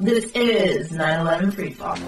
This is 9/11 Freefall.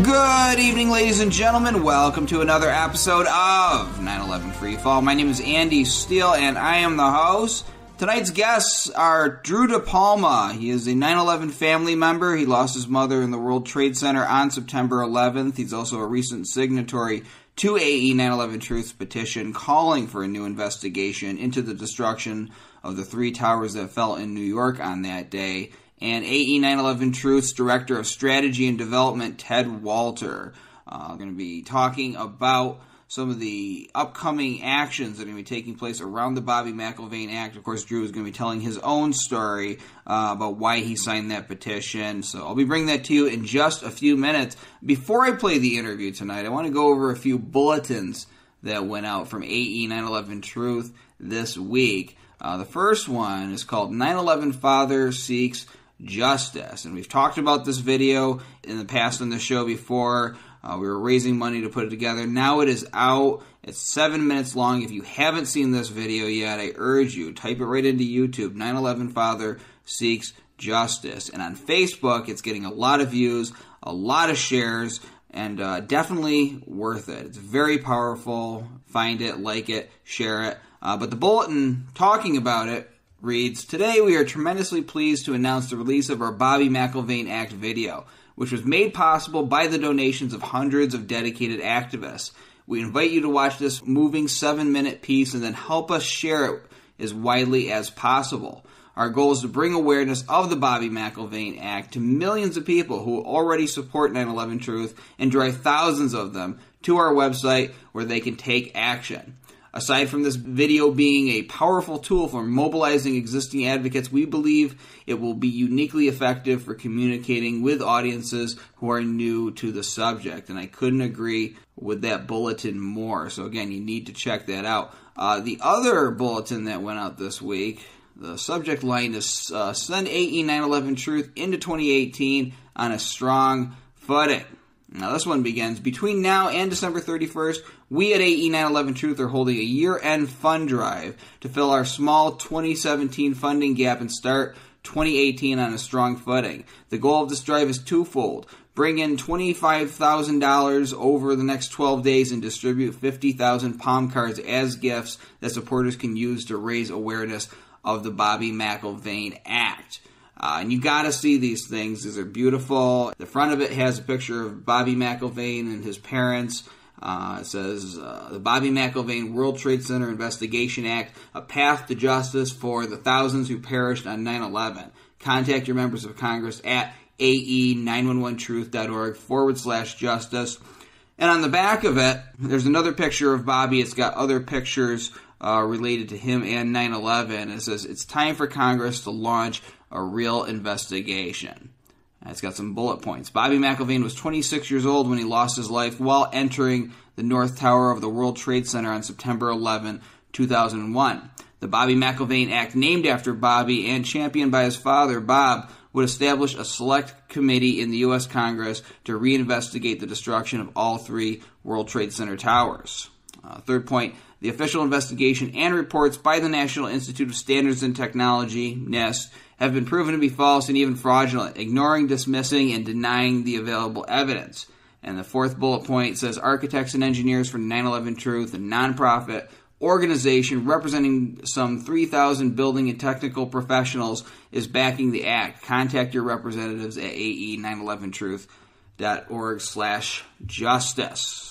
Good evening, ladies and gentlemen. Welcome to another episode of 9/11 Freefall. My name is Andy Steele, and I am the host. Tonight's guests are Drew DePalma. He is a 9/11 family member. He lost his mother in the World Trade Center on September 11th. He's also a recent signatory to AE 9/11 Truth's petition calling for a new investigation into the destruction of the three towers that fell in New York on that day. And AE 9/11 Truth's Director of Strategy and Development, Ted Walter. We're going to be talking about some of the upcoming actions that are going to be taking place around the Bobby McIlvaine Act. Of course, Drew is going to be telling his own story about why he signed that petition. So I'll be bringing that to you in just a few minutes. Before I play the interview tonight, I want to go over a few bulletins that went out from AE 9/11 Truth this week. The first one is called 9/11 Father Seeks Justice. And we've talked about this video in the past on the show before. We were raising money to put it together. Now it is out. It's 7 minutes long. If you haven't seen this video yet, I urge you, type it right into YouTube, 9/11 Father Seeks Justice. And on Facebook, it's getting a lot of views, a lot of shares, and definitely worth it. It's very powerful. Find it, like it, share it. But the bulletin talking about it reads, "Today we are tremendously pleased to announce the release of our Bobby McIlvaine Act video, which was made possible by the donations of hundreds of dedicated activists. We invite you to watch this moving 7-minute piece and then help us share it as widely as possible. Our goal is to bring awareness of the Bobby McIlvaine Act to millions of people who already support 9/11 Truth and drive thousands of them to our website where they can take action. Aside from this video being a powerful tool for mobilizing existing advocates, we believe it will be uniquely effective for communicating with audiences who are new to the subject." And I couldn't agree with that bulletin more. So again, you need to check that out. The other bulletin that went out this week, the subject line is Send AE 9/11 Truth into 2018 on a strong footing. Now this one begins, "Between now and December 31st, we at AE 9/11 Truth are holding a year-end fund drive to fill our small 2017 funding gap and start 2018 on a strong footing. The goal of this drive is twofold. Bring in $25,000 over the next 12 days and distribute 50,000 palm cards as gifts that supporters can use to raise awareness of the Bobby McIlvaine Act." And you gotta see these things. These are beautiful. The front of it has a picture of Bobby McIlvaine and his parents. It says, "The Bobby McIlvaine World Trade Center Investigation Act, a path to justice for the thousands who perished on 9/11. Contact your members of Congress at ae911truth.org/justice. And on the back of it, there's another picture of Bobby. It's got other pictures related to him and 9/11. It says, "It's time for Congress to launch a real investigation." It's got some bullet points. "Bobby McIlvaine was 26 years old when he lost his life while entering the North Tower of the World Trade Center on September 11, 2001. The Bobby McIlvaine Act, named after Bobby and championed by his father, Bob, would establish a select committee in the U.S. Congress to reinvestigate the destruction of all three World Trade Center towers." Third point, "The official investigation and reports by the National Institute of Standards and Technology, NIST, have been proven to be false and even fraudulent, ignoring, dismissing, and denying the available evidence." And the fourth bullet point says, "Architects and engineers for 9/11 Truth, a nonprofit organization representing some 3,000 building and technical professionals, is backing the act. Contact your representatives at ae911truth.org/justice."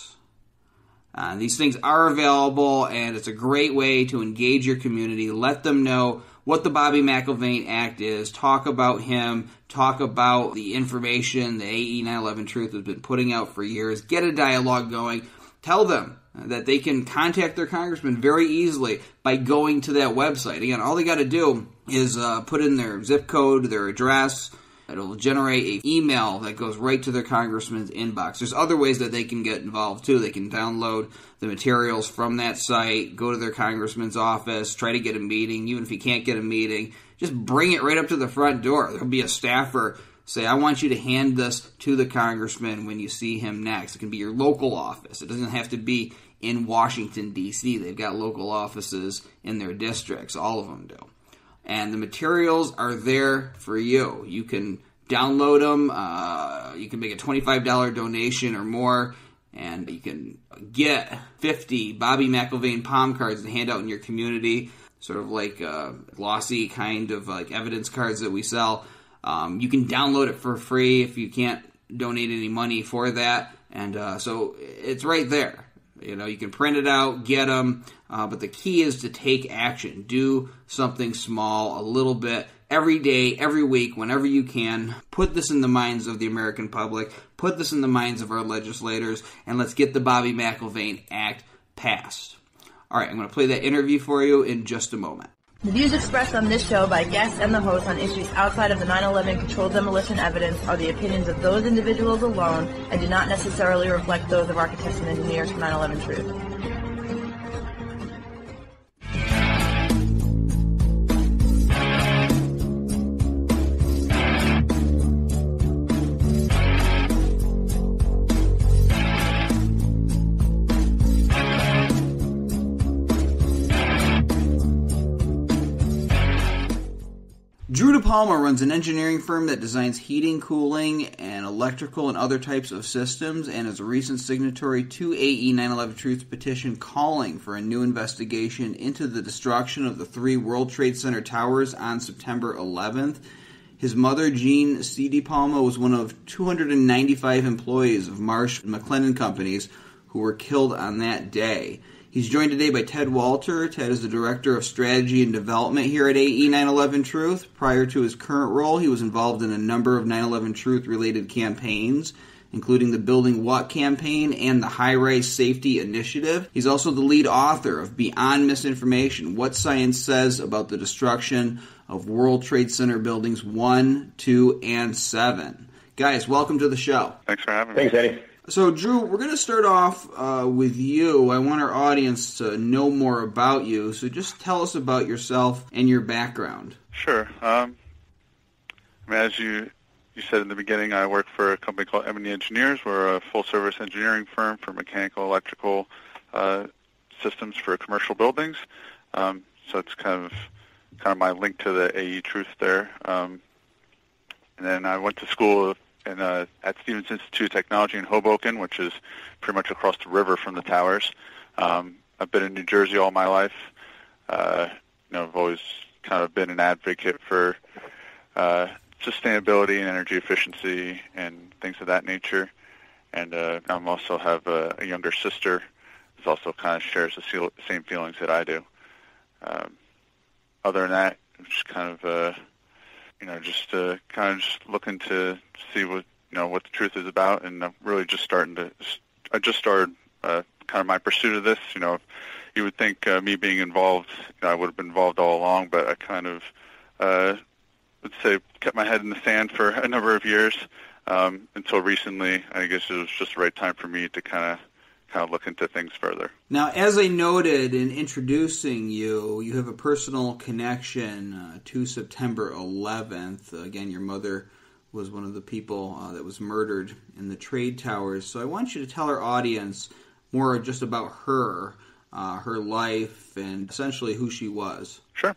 These things are available, and it's a great way to engage your community. Let them know what the Bobby McIlvaine Act is. Talk about him. Talk about the information the AE 9/11 Truth has been putting out for years. Get a dialogue going. Tell them that they can contact their congressman very easily by going to that website. Again, all they got to do is put in their zip code, their address, It'll generate an email that goes right to their congressman's inbox. There's other ways that they can get involved, too. They can download the materials from that site, go to their congressman's office, try to get a meeting. Even if you can't get a meeting, just bring it right up to the front door. There'll be a staffer say, I want you to hand this to the congressman when you see him next. It can be your local office. It doesn't have to be in Washington, D.C. They've got local offices in their districts. All of them do. And the materials are there for you. You can download them. You can make a $25 donation or more. And you can get 50 Bobby McIlvaine palm cards to hand out in your community. Sort of like glossy kind of like evidence cards that we sell. You can download it for free if you can't donate any money for that. And so it's right there. You know, you can print it out, get them, but the key is to take action. Do something small, a little bit, every day, every week, whenever you can. Put this in the minds of the American public. Put this in the minds of our legislators, and let's get the Bobby McIlvaine Act passed. All right, I'm going to play that interview for you in just a moment. The views expressed on this show by guests and the host on issues outside of the 9/11 controlled demolition evidence are the opinions of those individuals alone and do not necessarily reflect those of architects and engineers for 9/11 Truth. Drew DePalma runs an engineering firm that designs heating, cooling, and electrical and other types of systems, and is a recent signatory to AE 9/11 Truth's petition calling for a new investigation into the destruction of the 3 World Trade Center towers on September 11th. His mother, Jean C. DePalma, was one of 295 employees of Marsh & McLennan Companies who were killed on that day. He's joined today by Ted Walter. Ted is the Director of Strategy and Development here at AE 9/11 Truth. Prior to his current role, he was involved in a number of 9/11 Truth-related campaigns, including the Building What campaign and the High-Rise Safety Initiative. He's also the lead author of Beyond Misinformation, What Science Says About the Destruction of World Trade Center Buildings 1, 2, and 7. Guys, welcome to the show. Thanks for having me. Thanks, Eddie. So, Drew, we're going to start off with you. I want our audience to know more about you, so just tell us about yourself and your background. Sure. As you said in the beginning, I work for a company called M&E Engineers. We're a full-service engineering firm for mechanical, electrical systems for commercial buildings. So it's kind of my link to the AE Truth there. And then I went to school at Stevens Institute of Technology in Hoboken, which is pretty much across the river from the towers. I've been in New Jersey all my life. I've always kind of been an advocate for sustainability and energy efficiency and things of that nature. And I also have a younger sister who also kind of shares the same feelings that I do. Other than that, I'm just kind of just looking to see what the truth is about, and I'm really just started kind of my pursuit of this. You would think me being involved, I would have been involved all along, but I kind of would say kept my head in the sand for a number of years until recently. I guess it was just the right time for me to kind of look into things further. Now, as I noted in introducing you, you have a personal connection to September 11th. Again, your mother was one of the people that was murdered in the trade towers. So I want you to tell our audience more just about her life, and essentially who she was. Sure.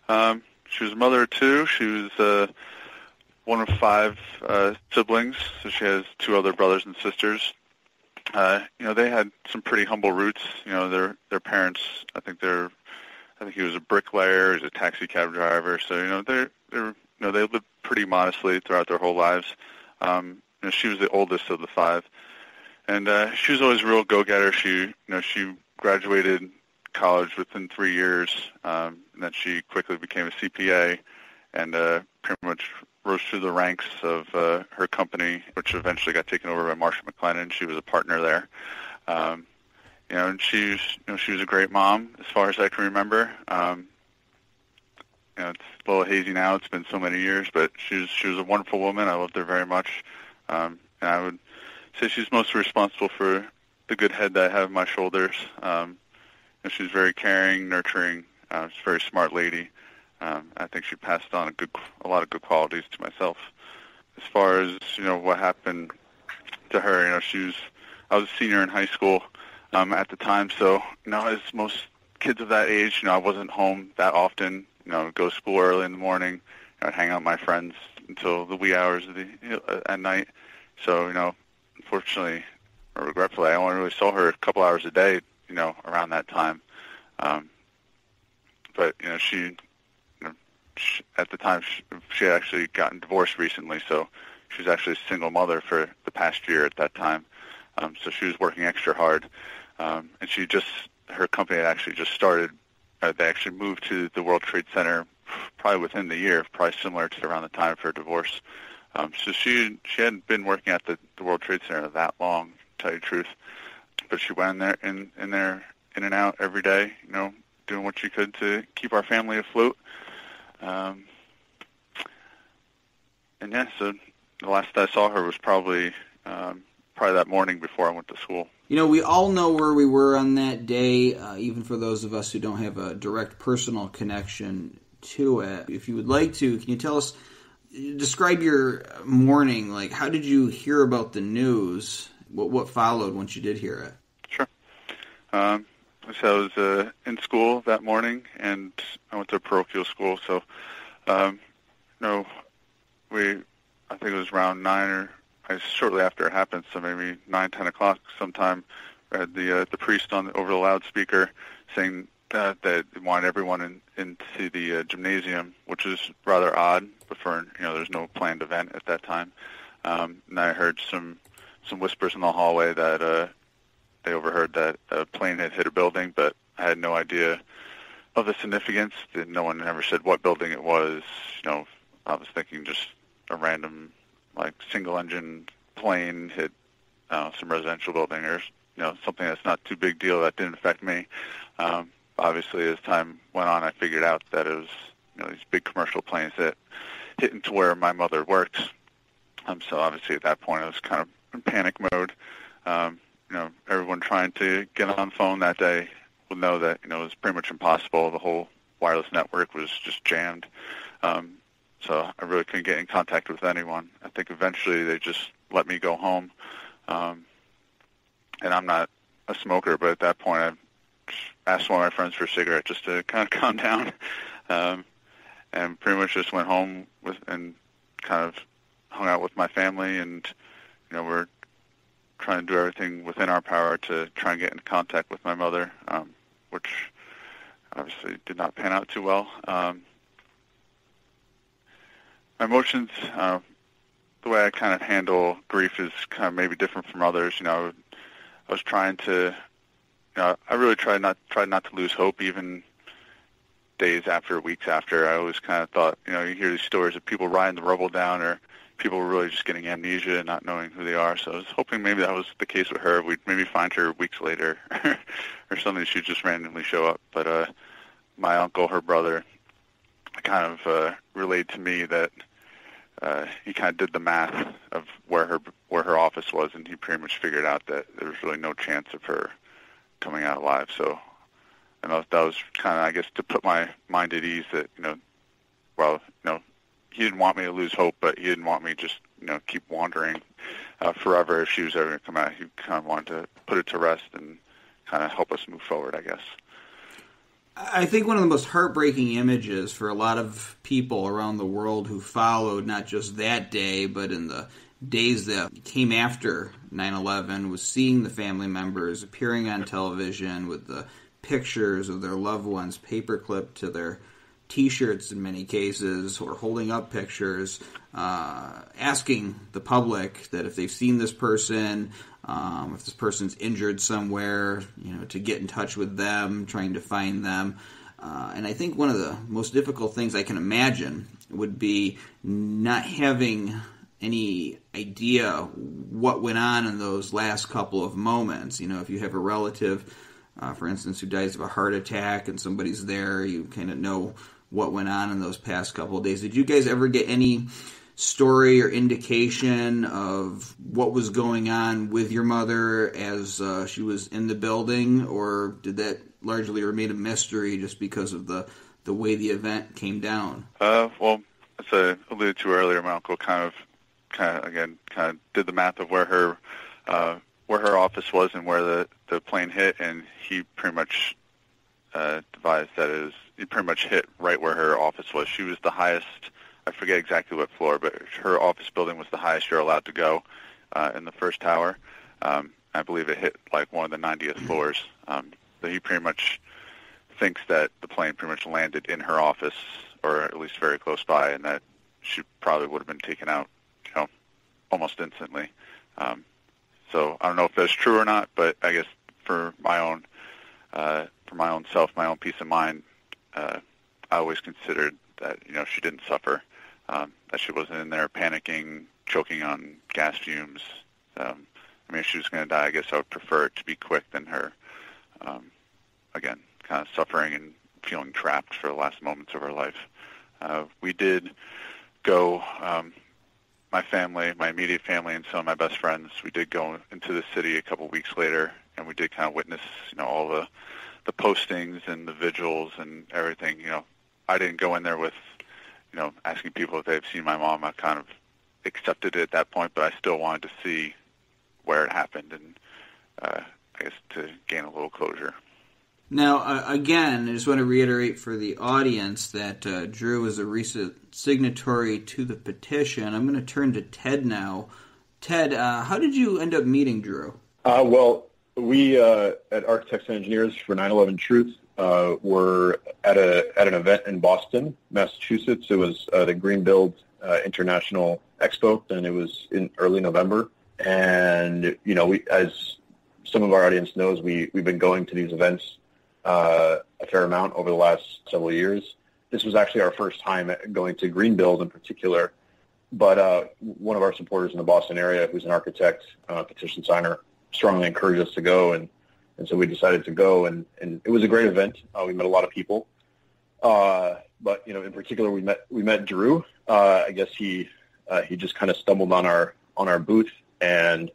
She was a mother of 2. She was one of 5 siblings, so she has 2 other brothers and sisters. They had some pretty humble roots. Their parents, I think he was a bricklayer, he was a taxi cab driver. So they lived pretty modestly throughout their whole lives. She was the oldest of the 5, and she was always a real go-getter. She graduated college within 3 years, and then she quickly became a CPA, and pretty much rose through the ranks of her company, which eventually got taken over by Marsh & McLennan. She was a partner there. And she was a great mom as far as I can remember. it's a little hazy now. It's been so many years, but she was a wonderful woman. I loved her very much. And I would say she's mostly responsible for the good head that I have on my shoulders. And she's very caring, nurturing. She's a very smart lady. I think she passed on a lot of good qualities to myself. As far as, what happened to her, I was a senior in high school at the time, so, as most kids of that age, I wasn't home that often. I'd go to school early in the morning. I'd hang out with my friends until the wee hours of at night. So, unfortunately or regretfully, I only really saw her a couple hours a day, around that time. But, she at the time, she had actually gotten divorced recently, so she was actually a single mother for the past year at that time. So she was working extra hard. And her company had actually just started. They actually moved to the World Trade Center probably within the year, probably similar to around the time of her divorce. So she hadn't been working at the World Trade Center that long, to tell you the truth. But she went in and out every day, doing what she could to keep our family afloat. And yeah, so the last I saw her was probably that morning before I went to school. We all know where we were on that day, even for those of us who don't have a direct personal connection to it. If you would like to, can you tell us, describe your morning? Like, how did you hear about the news? What followed once you did hear it? Sure. So I was in school that morning, and I went to a parochial school. So, I think it was around 9 or shortly after it happened, so maybe 9, 10 o'clock sometime. I had the priest over the loudspeaker saying that they wanted everyone into the gymnasium, which is rather odd. But there's no planned event at that time. And I heard some whispers in the hallway that they overheard that a plane had hit a building, but I had no idea of the significance. No one ever said what building it was. I was thinking just a random, single-engine plane hit some residential building or, something that's not too big deal that didn't affect me. Obviously, as time went on, I figured out that it was, these big commercial planes that hit into where my mother worked. So obviously at that point, I was kind of in panic mode. Everyone trying to get on the phone that day would know that, it was pretty much impossible. The whole wireless network was just jammed. So I really couldn't get in contact with anyone. I think eventually they just let me go home. And I'm not a smoker, but at that point I asked one of my friends for a cigarette just to kind of calm down. And pretty much just went home and kind of hung out with my family, and, we're trying to do everything within our power to try and get in contact with my mother, which obviously did not pan out too well. My emotions, the way I kind of handle grief is kind of maybe different from others. I was trying to, I really tried not to lose hope, even days after, weeks after. I always kind of thought, you hear these stories of people riding the rubble down, or people really just getting amnesia and not knowing who they are. So I was hoping maybe that was the case with her. We'd maybe find her weeks later or something. She'd just randomly show up. But my uncle, her brother, kind of relayed to me that he kind of did the math of where her office was, and he pretty much figured out that there was really no chance of her coming out alive. So, and that was kind of, I guess, to put my mind at ease that, he didn't want me to lose hope, but he didn't want me just, keep wandering forever if she was ever going to come out. He kind of wanted to put it to rest and kind of help us move forward, I guess. I think one of the most heartbreaking images for a lot of people around the world who followed not just that day, but in the days that came after 9/11 was seeing the family members appearing on television with the pictures of their loved ones paperclipped to their T-shirts in many cases, or holding up pictures, asking the public that if they've seen this person, if this person's injured somewhere, to get in touch with them, trying to find them. And I think one of the most difficult things I can imagine would be not having any idea what went on in those last couple of moments. If you have a relative, for instance, who dies of a heart attack and somebody's there, you kind of know what went on in those past couple of days. Did you guys ever get any story or indication of what was going on with your mother as she was in the building, or did that largely remain a mystery just because of the way the event came down? Well, as I alluded to earlier, my uncle kind of did the math of where her office was and where the plane hit, and he pretty much devised that he pretty much hit right where her office was. She was the highest. I forget exactly what floor, but her office building was the highest you're allowed to go in the first tower. I believe it hit like one of the 90th floors. So he pretty much thinks that the plane pretty much landed in her office, or at least very close by, and that she probably would have been taken out, almost instantly. So I don't know if that's true or not, but I guess for my own self, my own peace of mind, I always considered that she didn't suffer, that she wasn't in there panicking, choking on gas fumes. If she was going to die, I guess I would prefer it to be quick than her, again, kind of suffering and feeling trapped for the last moments of her life. We did go, my family, my immediate family, and some of my best friends, we did go into the city a couple weeks later, and we did kind of witness, all the postings and the vigils and everything. I didn't go in there with, asking people if they've seen my mom. I kind of accepted it at that point, but I still wanted to see where it happened and, I guess, to gain a little closure. Now, again, I just want to reiterate for the audience that Drew is a recent signatory to the petition. I'm going to turn to Ted now. Ted, how did you end up meeting Drew? Well, we at Architects and Engineers for 9/11 Truth were at an event in Boston, Massachusetts. It was the Greenbuild International Expo, and it was in early November. And we, as some of our audience knows, we've been going to these events a fair amount over the last several years. This was actually our first time going to Greenbuild in particular, but one of our supporters in the Boston area, who's an architect, petition signer, strongly encouraged us to go, and so we decided to go, and it was a great event. We met a lot of people, but in particular, we met Drew. I guess he just kind of stumbled on our booth and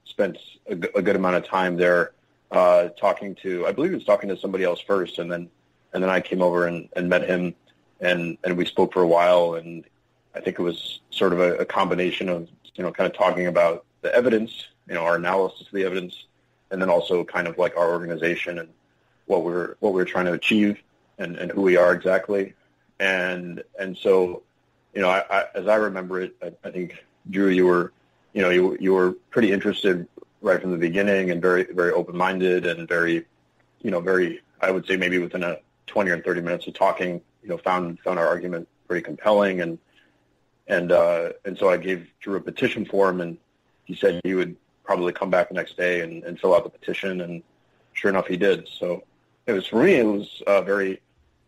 spent a good amount of time there. Talking to, I believe he was talking to somebody else first, and then I came over and met him, and we spoke for a while, and I think it was sort of a combination of, kind of talking about the evidence, our analysis of the evidence, and then also kind of like our organization and what we're trying to achieve and who we are exactly. And so, I as I remember it, I think, Drew, you were pretty interested right from the beginning, and very, very open-minded, and very, I would say maybe within a 20 or 30 minutes of talking, found our argument pretty compelling, and so I gave Drew a petition form, and he said he would probably come back the next day and fill out the petition, and sure enough, he did. So for me, it was a very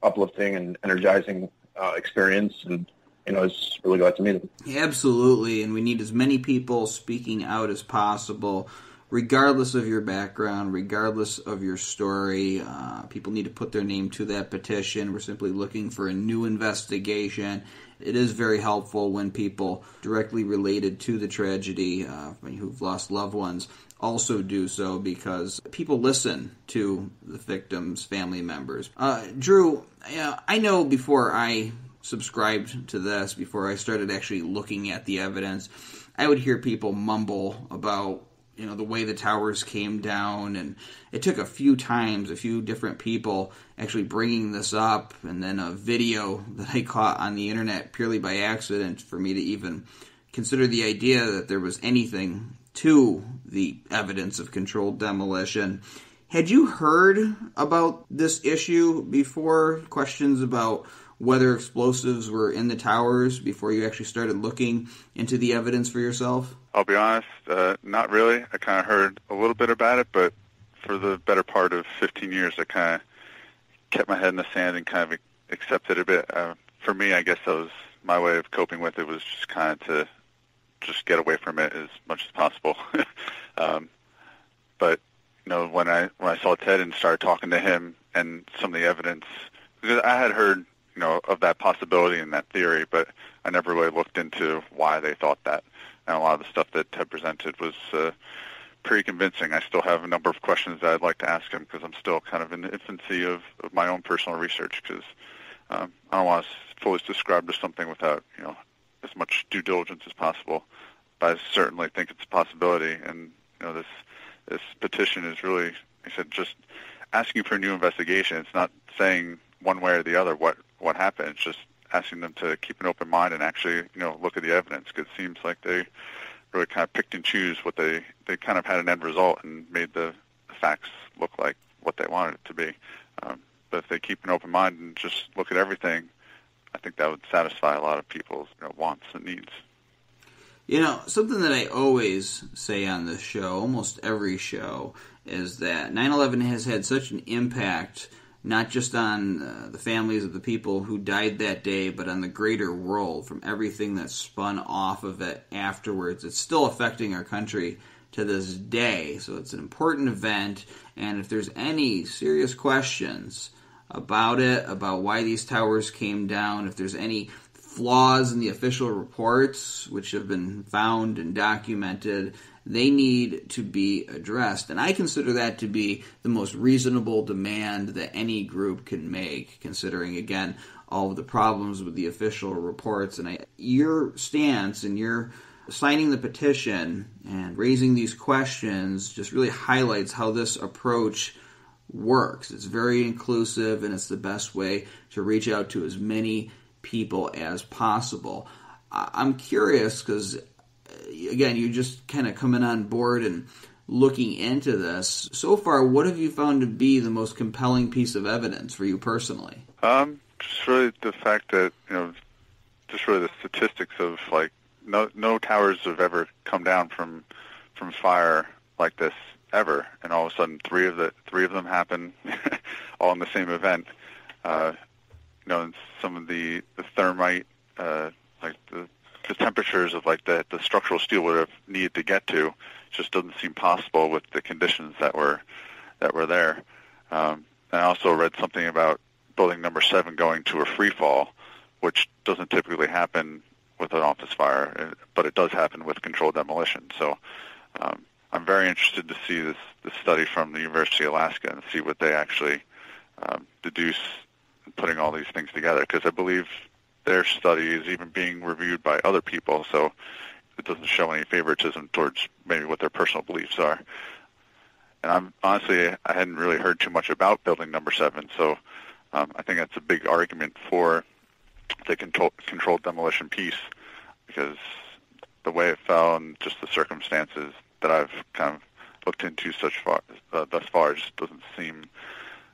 uplifting and energizing experience, and I was really glad to meet him. Absolutely, and we need as many people speaking out as possible, regardless of your background, regardless of your story. People need to put their name to that petition. We're simply looking for a new investigation. It is very helpful when people directly related to the tragedy, who've lost loved ones, also do so, because people listen to the victims' family members. Drew, I know before I subscribed to this, before I started actually looking at the evidence, I would hear people mumble about the way the towers came down, and it took a few different people actually bringing this up, and then a video that I caught on the internet purely by accident for me to even consider the idea that there was anything to the evidence of controlled demolition. Had you heard about this issue before? Questions about whether explosives were in the towers before you actually started looking into the evidence for yourself? I'll be honest, not really. I kind of heard a little bit about it, but for the better part of 15 years, I kind of kept my head in the sand and kind of accepted it a bit. For me, I guess that was my way of coping with it, was just kind of to just get away from it as much as possible. But when I saw Ted and started talking to him, and some of the evidence because I had heard, of that possibility and that theory, but I never really looked into why they thought that. And a lot of the stuff that Ted presented was pretty convincing. I still have a number of questions that I'd like to ask him because I'm still kind of in the infancy of my own personal research because I don't want to fully subscribe to something without, as much due diligence as possible. But I certainly think it's a possibility. And, this petition is really, like I said, just asking for a new investigation. It's not saying one way or the other what happened. It's just asking them to keep an open mind and actually, look at the evidence, because it seems like they really kind of picked and choose what they kind of had an end result and made the facts look like what they wanted it to be. But if they keep an open mind and just look at everything, I think that would satisfy a lot of people's wants and needs. Something that I always say on this show, almost every show, is that 9/11 has had such an impact, not just on the families of the people who died that day, but on the greater world, from everything that spun off of it afterwards. It's still affecting our country to this day, so it's an important event, and if there's any serious questions about it, about why these towers came down, if there's any flaws in the official reports, which have been found and documented, they need to be addressed. And I consider that to be the most reasonable demand that any group can make, considering, again, all of the problems with the official reports. And your stance and your signing the petition and raising these questions just really highlights how this approach works. It's very inclusive, and it's the best way to reach out to as many people as possible. I'm curious because, again, you're just kind of coming on board and looking into this. So far, what have you found to be the most compelling piece of evidence for you personally? Just really the fact that, just really the statistics of, no towers have ever come down from fire like this ever, and all of a sudden three of them happen all in the same event. And some of the thermite, the temperatures of the structural steel would have needed to get to, just doesn't seem possible with the conditions that were there. And I also read something about building number 7 going to a free fall, which doesn't typically happen with an office fire, but it does happen with controlled demolition. So I'm very interested to see this study from the University of Alaska and see what they actually deduce putting all these things together, because I believe their study is even being reviewed by other people, so it doesn't show any favoritism towards maybe what their personal beliefs are. And I hadn't really heard too much about building number 7, so I think that's a big argument for the controlled demolition piece, because the way it fell and just the circumstances that I've kind of looked into thus far just doesn't seem,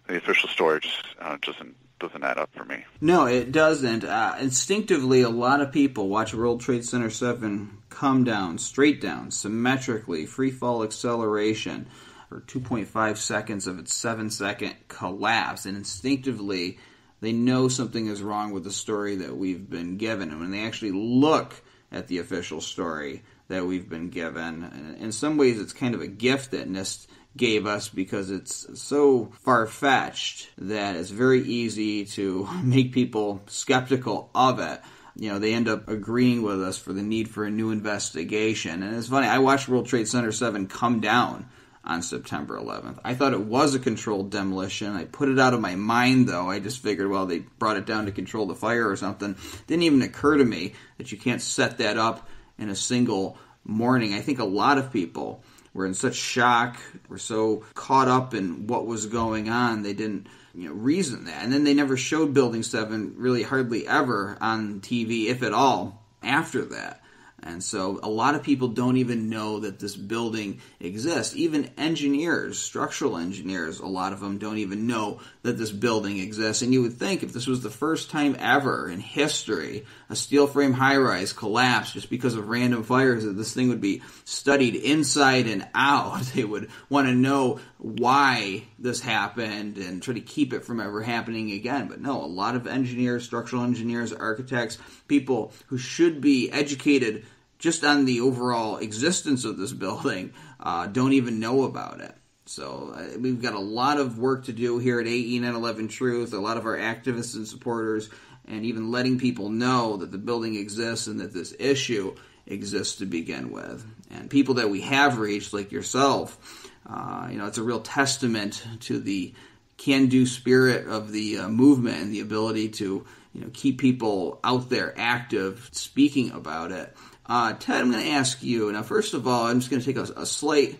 the official story just doesn't add up for me. No, it doesn't. Instinctively, a lot of people watch World Trade Center 7 come down, straight down, symmetrically, free fall acceleration, or 2.5 seconds of its 7-second collapse, and instinctively they know something is wrong with the story that we've been given. And when they actually look at the official story that we've been given, in some ways it's kind of a gift that NIST gave us, because it's so far-fetched that it's very easy to make people skeptical of it. They end up agreeing with us for the need for a new investigation. And it's funny, I watched World Trade Center 7 come down on September 11th. I thought it was a controlled demolition. I put it out of my mind, though. I just figured, well, they brought it down to control the fire or something. Didn't even occur to me that you can't set that up in a single morning. I think a lot of people were in such shock, were so caught up in what was going on, they didn't reason that. And then they never showed Building 7 really hardly ever on TV, if at all, after that. And so a lot of people don't even know that this building exists. Even engineers, structural engineers, a lot of them don't even know that this building exists. And you would think if this was the first time ever in history a steel frame high-rise collapsed just because of random fires, that this thing would be studied inside and out. They would want to know why this happened and try to keep it from ever happening again. But no, a lot of engineers, structural engineers, architects, people who should be educated just on the overall existence of this building don't even know about it. So we've got a lot of work to do here at AE 9/11 Truth, a lot of our activists and supporters, and even letting people know that the building exists and that this issue exists to begin with. And people that we have reached, like yourself, it's a real testament to the can-do spirit of the movement and the ability to keep people out there active, speaking about it. Ted, I'm going to ask you, now first of all, I'm just going to take a slight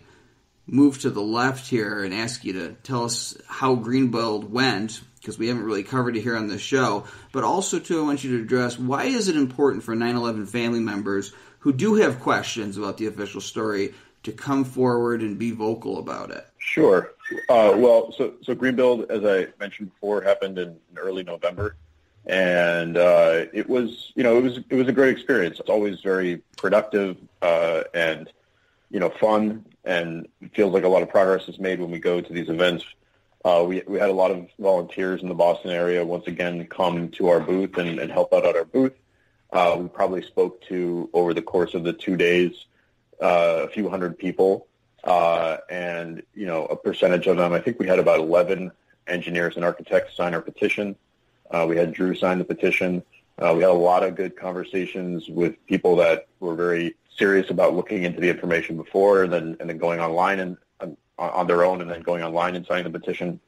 move to the left here and ask you to tell us how Greenbuild went, because we haven't really covered it here on this show, but also too I want you to address why is it important for 9/11 family members who do have questions about the official story to come forward and be vocal about it. Sure. So Greenbuild, as I mentioned before, happened in early November, and it was a great experience. It's always very productive and fun, and it feels like a lot of progress is made when we go to these events. We had a lot of volunteers in the Boston area once again come to our booth and help out at our booth. We probably spoke to, over the course of the 2 days, a few hundred people, and a percentage of them, I think we had about 11 engineers and architects sign our petition. We had Drew sign the petition. We had a lot of good conversations with people that were very serious about looking into the information before, and then going online and on their own, and then going online and signing the petition.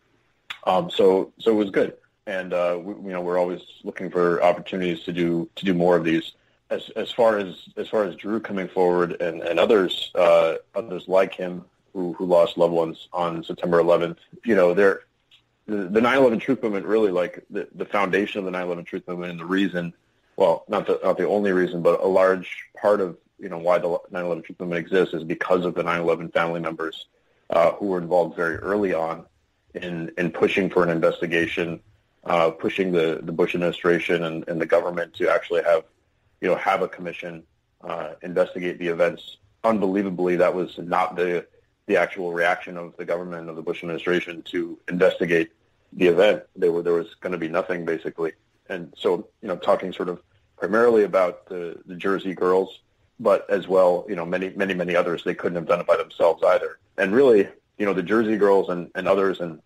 So it was good, and we're always looking for opportunities to do more of these. As far as Drew coming forward and others like him who lost loved ones on September 11th, the 9/11 Truth Movement, really, like the foundation of the 9/11 Truth Movement, and the reason, well, not the only reason, but a large part of why the 9/11 Truth Movement exists is because of the 9/11 family members who were involved very early on in pushing for an investigation, pushing the Bush administration and the government to actually have a commission investigate the events. Unbelievably, that was not the actual reaction of the government of the Bush administration to investigate the event. There was going to be nothing, basically. And so, talking sort of primarily about the Jersey girls, but as well, many others, they couldn't have done it by themselves either. And really, the Jersey girls and others and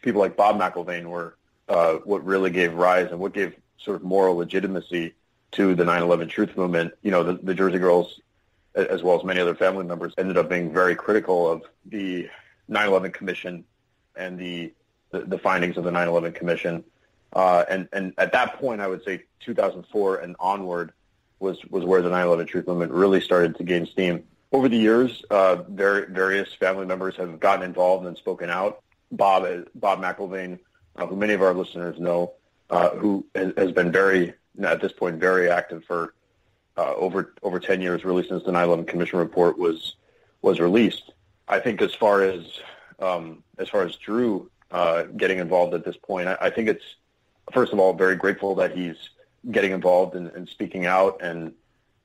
people like Bob McIlvaine were what really gave rise and what gave sort of moral legitimacy to the 9/11 Truth Movement. The Jersey girls, as well as many other family members, ended up being very critical of the 9/11 Commission and the findings of the 9/11 Commission. And at that point, I would say 2004 and onward was where the 9/11 Truth Movement really started to gain steam. Over the years, various family members have gotten involved and spoken out. Bob McIlvaine, who many of our listeners know, who has been at this point, very active for over 10 years, really, since the 9/11 Commission report was released. I think as far as Drew getting involved at this point, I think it's, first of all, very grateful that he's getting involved and speaking out, and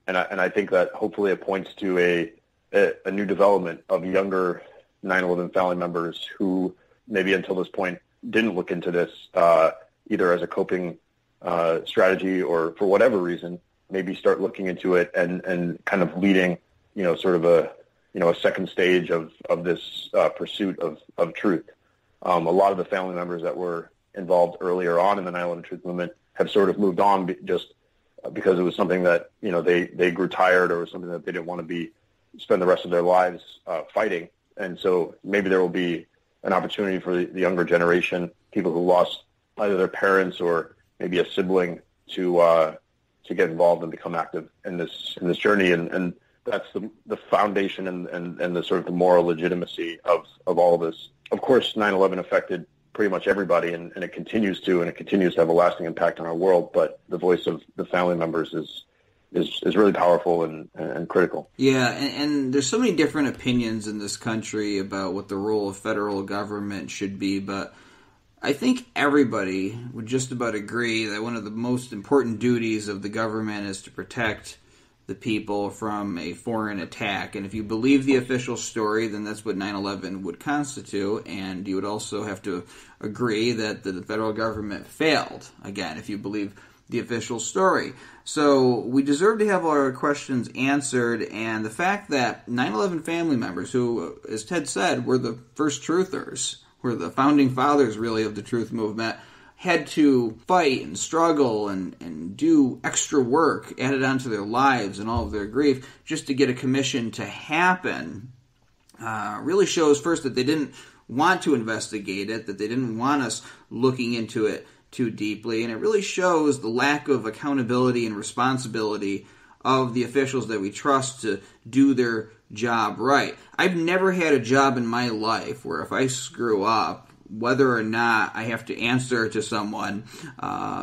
I think that hopefully it points to a new development of younger 9/11 family members who maybe until this point didn't look into this either as a coping strategy or for whatever reason, maybe start looking into it and kind of leading, sort of a second stage of this pursuit of truth. A lot of the family members that were involved earlier on in the 9/11 Truth Movement have sort of moved on just because it was something that, they grew tired, or something that they didn't want to spend the rest of their lives fighting. And so maybe there will be an opportunity for the younger generation, people who lost either their parents or maybe a sibling, to get involved and become active in this journey. And that's the foundation and the sort of the moral legitimacy of all of this. Of course, 9/11 affected pretty much everybody, and it continues to have a lasting impact on our world. But the voice of the family members is really powerful and critical. Yeah, and there's so many different opinions in this country about what the role of federal government should be, but I think everybody would just about agree that one of the most important duties of the government is to protect the people from a foreign attack. And if you believe the official story, then that's what 9/11 would constitute. And you would also have to agree that the federal government failed. Again, if you believe the official story. So we deserve to have our questions answered, and the fact that 9/11 family members, who, as Ted said, were the first truthers, were the founding fathers, really, of the truth movement, had to fight and struggle and do extra work added onto their lives and all of their grief just to get a commission to happen, really shows first that they didn't want to investigate it, that they didn't want us looking into it too deeply, and it really shows the lack of accountability and responsibility of the officials that we trust to do their job right. I've never had a job in my life where if I screw up, whether or not I have to answer to someone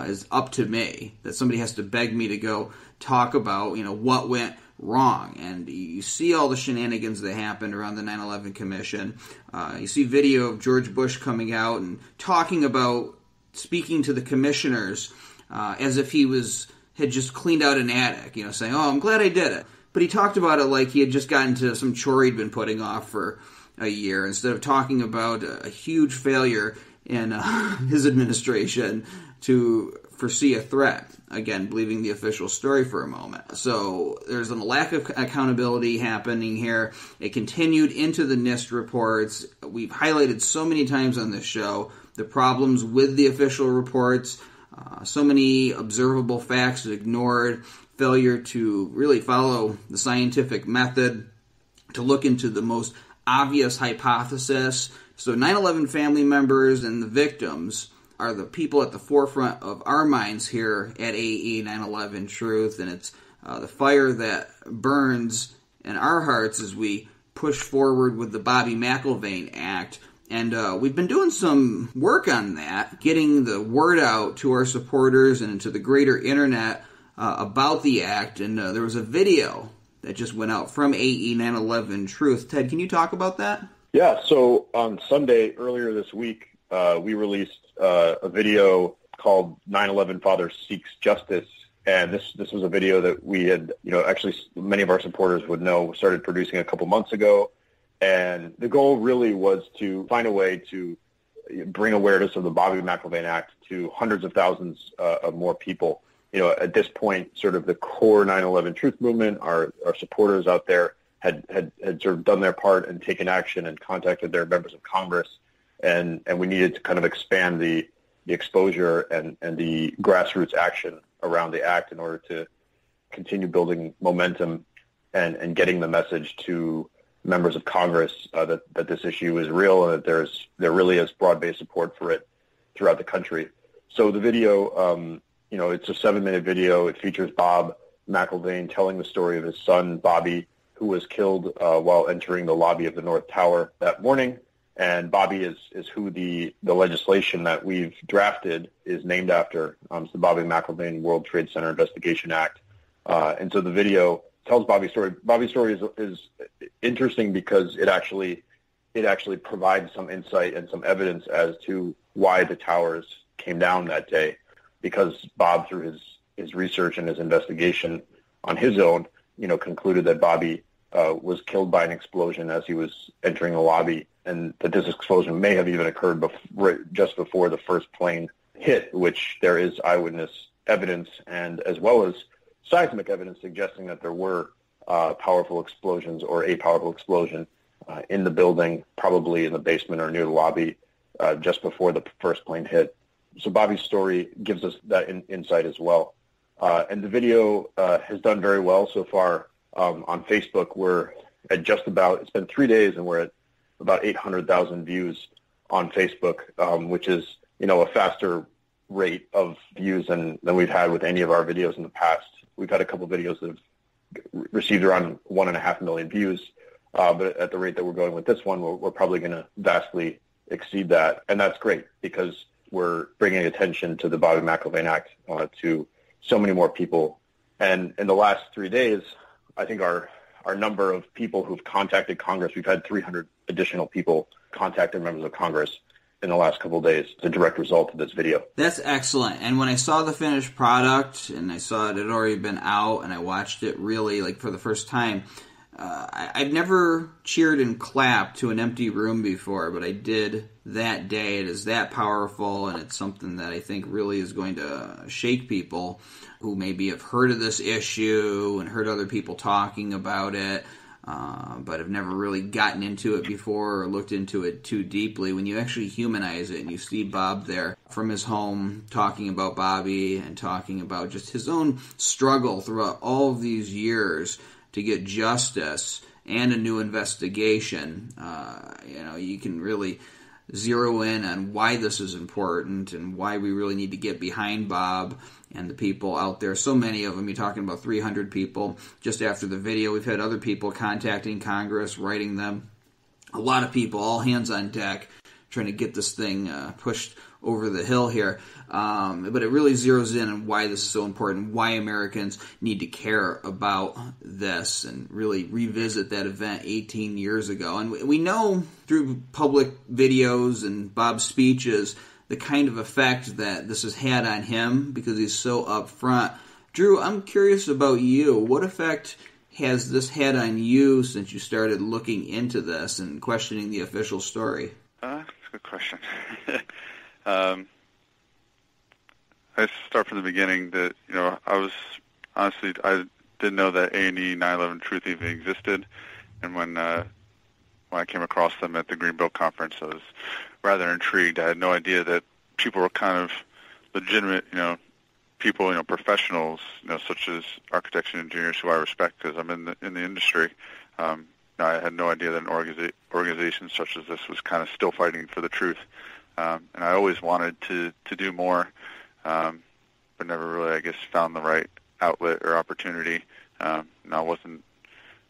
is up to me, that somebody has to beg me to go talk about, what went wrong. And you see all the shenanigans that happened around the 9/11 Commission. You see video of George Bush coming out and talking about speaking to the commissioners as if he had just cleaned out an attic, saying, "Oh, I'm glad I did it." But he talked about it like he had just gotten to some chore he'd been putting off for a year, instead of talking about a huge failure in his administration to foresee a threat. Again, believing the official story for a moment. So there's a lack of accountability happening here. It continued into the NIST reports. We've highlighted so many times on this show the problems with the official reports, so many observable facts ignored, failure to really follow the scientific method, to look into the most obvious hypothesis. So 9/11 family members and the victims are the people at the forefront of our minds here at AE 9/11 Truth, and it's the fire that burns in our hearts as we push forward with the Bobby McIlvaine Act. And we've been doing some work on that, getting the word out to our supporters and to the greater internet about the act. And there was a video that just went out from AE 9/11 Truth. Ted, can you talk about that? Yeah, so on Sunday, earlier this week, we released a video called 9/11 Father Seeks Justice. And this was a video that we had, actually many of our supporters would know, started producing a couple months ago. And the goal really was to find a way to bring awareness of the Bobby McIlvaine Act to hundreds of thousands of more people. At this point, sort of the core 9/11 Truth movement, our supporters out there had sort of done their part and taken action and contacted their members of Congress. And we needed to kind of expand the exposure and the grassroots action around the act in order to continue building momentum and getting the message to members of Congress that this issue is real and that there really is broad-based support for it throughout the country. So the video, it's a 7-minute video. It features Bob McIlvaine telling the story of his son, Bobby, who was killed while entering the lobby of the North Tower that morning. And Bobby is who the legislation that we've drafted is named after. It's the Bobby McIlvaine World Trade Center Investigation Act. And so the video tells Bobby's story. Bobby's story is interesting because it actually provides some insight and some evidence as to why the towers came down that day. Because Bob, through his research and his investigation on his own, concluded that Bobby was killed by an explosion as he was entering the lobby, and that this explosion may have even occurred just before the first plane hit, which there is eyewitness evidence and as well as seismic evidence suggesting that there were powerful explosions or a powerful explosion in the building, probably in the basement or near the lobby, just before the first plane hit. So Bobby's story gives us that insight as well. And the video has done very well so far. On Facebook, we're at it's been 3 days, and we're at about 800,000 views on Facebook, which is, a faster rate of views than we've had with any of our videos in the past. We've had a couple of videos that have received around 1.5 million views, but at the rate that we're going with this one, we're probably going to vastly exceed that. And that's great because we're bringing attention to the Bobby McIlvaine Act to so many more people. And in the last 3 days, I think our number of people who've contacted Congress, we've had 300 additional people contact their members of Congress in the last couple of days. It's a direct result of this video. That's excellent. And when I saw the finished product and I saw it had already been out and I watched it really for the first time, I've never cheered and clapped to an empty room before, but I did that day. It is that powerful, and it's something that I think really is going to shake people who maybe have heard of this issue and heard other people talking about it, but have never really gotten into it before or looked into it too deeply. When you actually humanize it and you see Bob there from his home talking about Bobby and talking about just his own struggle throughout all of these years to get justice and a new investigation, you can really zero in on why this is important and why we really need to get behind Bob and the people out there. So many of them. You're talking about 300 people just after the video. We've had other people contacting Congress, writing them. A lot of people, all hands on deck, trying to get this thing pushed over the hill here. But it really zeroes in on why this is so important, why Americans need to care about this and really revisit that event 18 years ago. And we know through public videos and Bob's speeches the kind of effect that this has had on him because he's so upfront. Drew, I'm curious about you. What effect has this had on you since you started looking into this and questioning the official story? That's a good question. I start from the beginning that, I didn't know that A&E 9/11 Truth even existed. And when I came across them at the Greenbelt conference, I was rather intrigued. I had no idea that people were kind of legitimate, people, professionals, such as architects and engineers who I respect because I'm in the industry. I had no idea that an organization such as this was kind of still fighting for the truth. And I always wanted to do more, but never really, I guess, found the right outlet or opportunity. I wasn't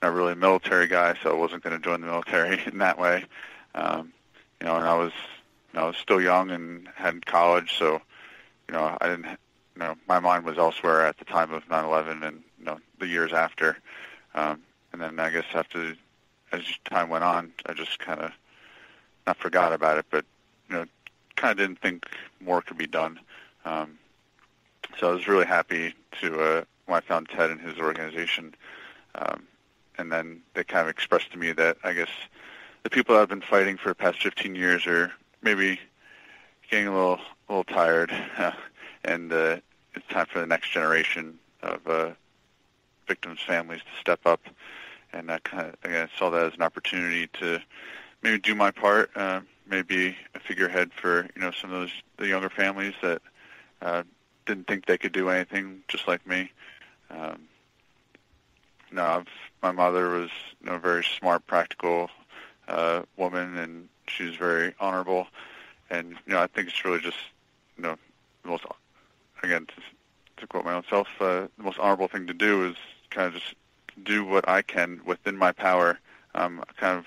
not really a military guy, so I wasn't going to join the military in that way. And I was still young and had college, so I didn't. My mind was elsewhere at the time of 9/11 and the years after. And then I guess as time went on, I just kind of not forgot about it, but kind of didn't think more could be done. So I was really happy to when I found Ted and his organization, and then they kind of expressed to me that I guess the people that have been fighting for the past 15 years are maybe getting a little tired, and it's time for the next generation of victims' families to step up. And I saw that as an opportunity to maybe do my part, maybe a figurehead for some of the younger families that didn't think they could do anything just like me. My mother was a very smart, practical woman, and she was very honorable. And I think it's really just the most, again, to quote my own self, the most honorable thing to do is kind of just do what I can within my power, kind of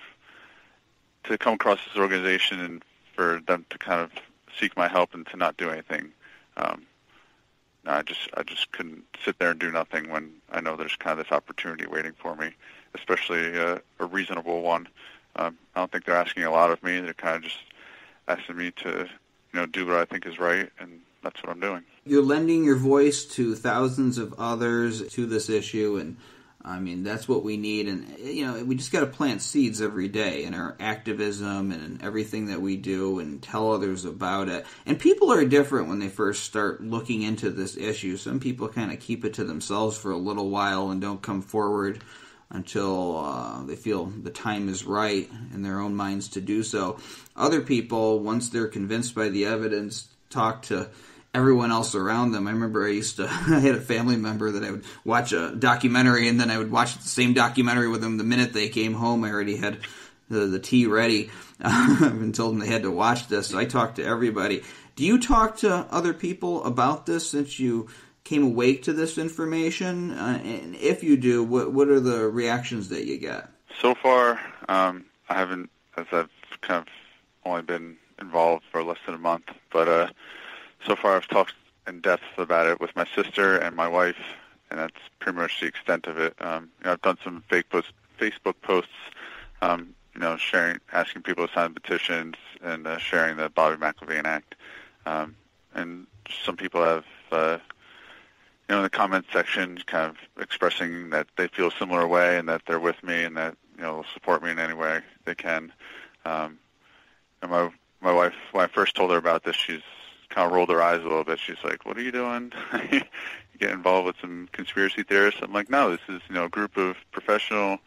to come across this organization and for them to kind of seek my help and to not do anything. I just couldn't sit there and do nothing when I know there's kind of this opportunity waiting for me, especially a reasonable one. I don't think they're asking a lot of me. They're kind of just asking me to, do what I think is right, and that's what I'm doing. You're lending your voice to thousands of others to this issue, and I mean, that's what we need. And, we just got to plant seeds every day in our activism and in everything that we do and tell others about it. And people are different when they first start looking into this issue. Some people kind of keep it to themselves for a little while and don't come forward until they feel the time is right in their own minds to do so. Other people, once they're convinced by the evidence, talk to everyone else around them. I remember I had a family member that I would watch a documentary, and then I would watch the same documentary with them the minute they came home. I already had the tea ready and told them they had to watch this. So I talked to everybody. Do you talk to other people about this since you came awake to this information? And if you do, what are the reactions that you get? So far, I haven't, as I've kind of only been involved for less than a month, but so far I've talked in depth about it with my sister and my wife, and that's pretty much the extent of it. I've done some Facebook posts, sharing, asking people to sign petitions and sharing the Bobby McIlvaine Act. And some people have in the comment section, kind of expressing that they feel a similar way and that they're with me and that, will support me in any way they can. And my wife, when I first told her about this, she's kind of rolled her eyes a little bit. She's like, "What are you doing? You get involved with some conspiracy theorists?" I'm like, "No, this is, a group of professional,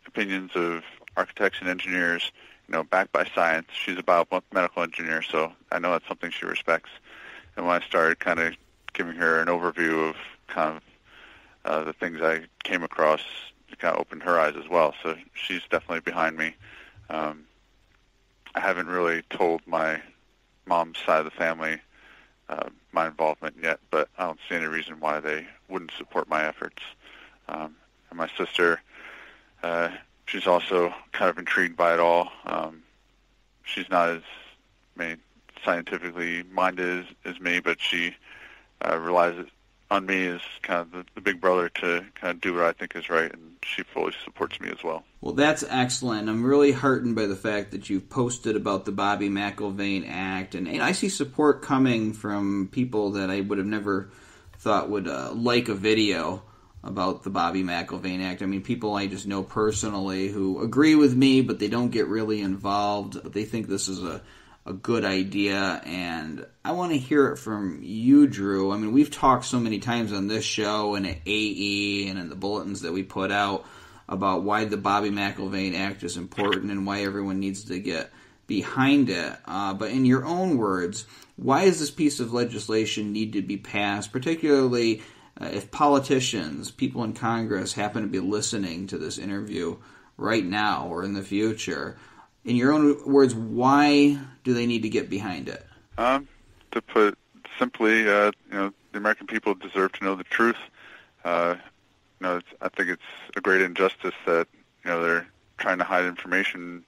opinions of architects and engineers, backed by science." She's a biomedical engineer, so I know that's something she respects. And when I started kind of giving her an overview of kind of the things I came across, it kind of opened her eyes as well. So she's definitely behind me. I haven't really told my mom's side of the family my involvement yet, but I don't see any reason why they wouldn't support my efforts. And my sister, she's also kind of intrigued by it all. She's not as scientifically minded as me, but she relies on me as kind of the big brother to kind of do what I think is right, and she fully supports me as well. Well, that's excellent. I'm really heartened by the fact that you've posted about the Bobby McIlvaine Act, and I see support coming from people that I would have never thought would like a video about the Bobby McIlvaine Act. I mean, people I just know personally who agree with me, but they don't get really involved. But they think this is a good idea, and I want to hear it from you, Drew. I mean, we've talked so many times on this show and at AE and in the bulletins that we put out about why the Bobby McIlvaine Act is important and why everyone needs to get behind it. But in your own words, why does this piece of legislation need to be passed, particularly if politicians, people in Congress, happen to be listening to this interview right now or in the future? In your own words, why do they need to get behind it? To put simply, the American people deserve to know the truth. I think it's a great injustice that they're trying to hide information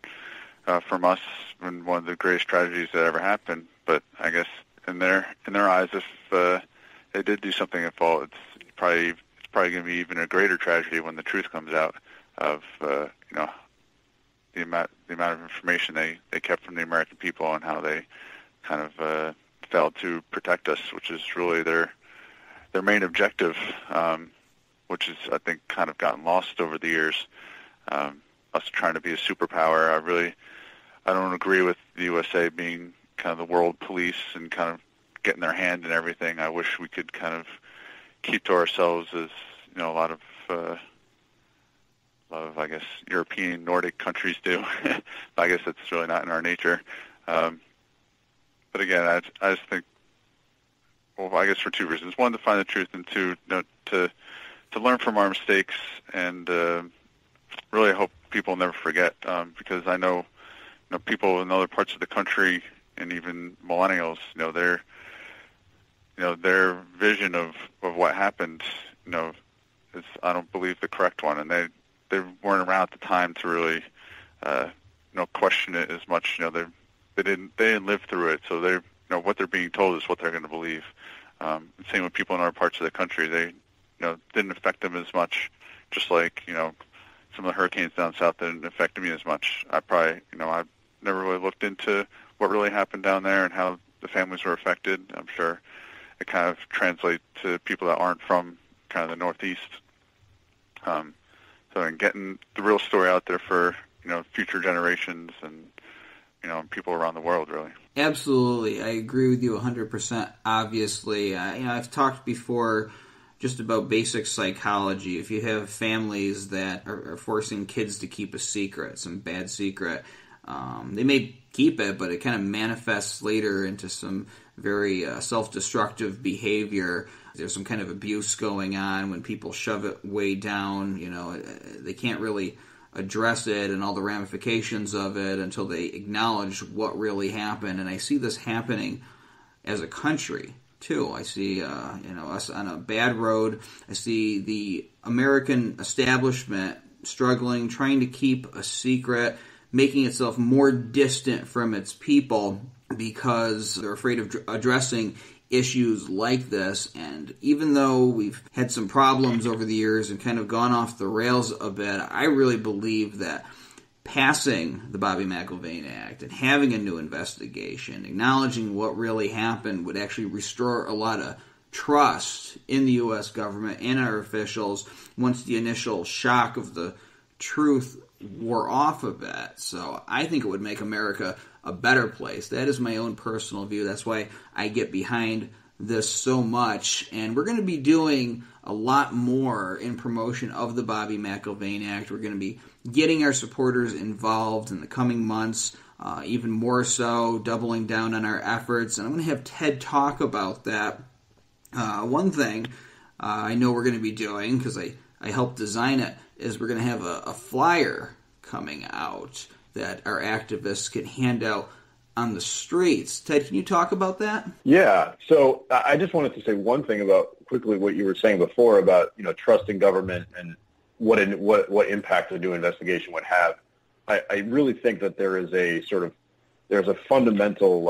from us when one of the greatest tragedies that ever happened. But I guess in their eyes, if they did do something at fault, it's probably going to be even a greater tragedy when the truth comes out of the amount of information they kept from the American people and how they kind of failed to protect us, which is really their main objective, which is, I think, kind of gotten lost over the years. Us trying to be a superpower. I don't agree with the USA being kind of the world police and kind of getting their hand in everything. I wish we could kind of keep to ourselves as a lot of I guess European Nordic countries do. I guess it's really not in our nature. But again, I just think, well, I guess for two reasons: one, to find the truth, and two, to learn from our mistakes, and really I hope people never forget, because I know people in other parts of the country and even millennials, their vision of what happened, is, I don't believe, the correct one, and they weren't around at the time to really question it as much. They didn't live through it, so they what they're being told is what they're going to believe. Same with people in other parts of the country. They didn't affect them as much, just like some of the hurricanes down south didn't affect me as much. I never really looked into what really happened down there and how the families were affected. I'm sure it kind of translates to people that aren't from kind of the Northeast. So in getting the real story out there for future generations and people around the world, really. Absolutely, I agree with you 100%. Obviously, I've talked before just about basic psychology. If you have families that are forcing kids to keep a secret, some bad secret, they may keep it, but it kind of manifests later into some very self-destructive behavior. There's some kind of abuse going on when people shove it way down. They can't really address it and all the ramifications of it until they acknowledge what really happened. And I see this happening as a country too. I see us on a bad road. I see the American establishment struggling, trying to keep a secret, making itself more distant from its people because they're afraid of addressing issues like this. And even though we've had some problems over the years and kind of gone off the rails a bit, I really believe that passing the Bobby McIlvaine Act and having a new investigation, acknowledging what really happened, would actually restore a lot of trust in the U.S. government and our officials once the initial shock of the truth wore off a bit. So I think it would make America a better place. That is my own personal view. That's why I get behind this so much. And we're going to be doing a lot more in promotion of the Bobby McIlvaine Act. We're going to be getting our supporters involved in the coming months, even more so, doubling down on our efforts. And I'm going to have Ted talk about that. One thing I know we're going to be doing, because I helped design it, is we're going to have a flyer coming out that our activists can hand out on the streets. Ted, can you talk about that? Yeah. So I just wanted to say one thing about quickly what you were saying before about, trust in government and what impact a new investigation would have. I really think that there is there's a fundamental,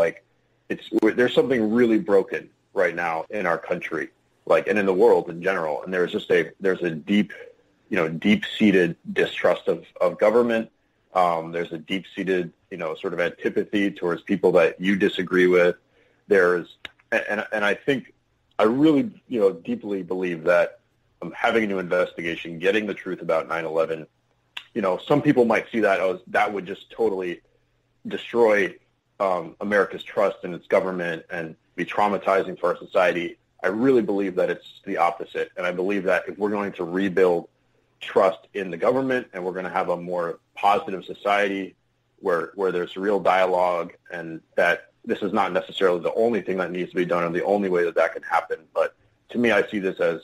there's something really broken right now in our country, and in the world in general. And there's a deep-seated distrust of government. There's a deep-seated, sort of antipathy towards people that you disagree with. And I think I really, deeply believe that having a new investigation, getting the truth about 9/11, some people might see that as that would just totally destroy America's trust in its government and be traumatizing for our society. I really believe that it's the opposite, and I believe that if we're going to rebuild trust in the government and we're going to have a more positive society where there's real dialogue, and that this is not necessarily the only thing that needs to be done or the only way that can happen. But to me, I see this as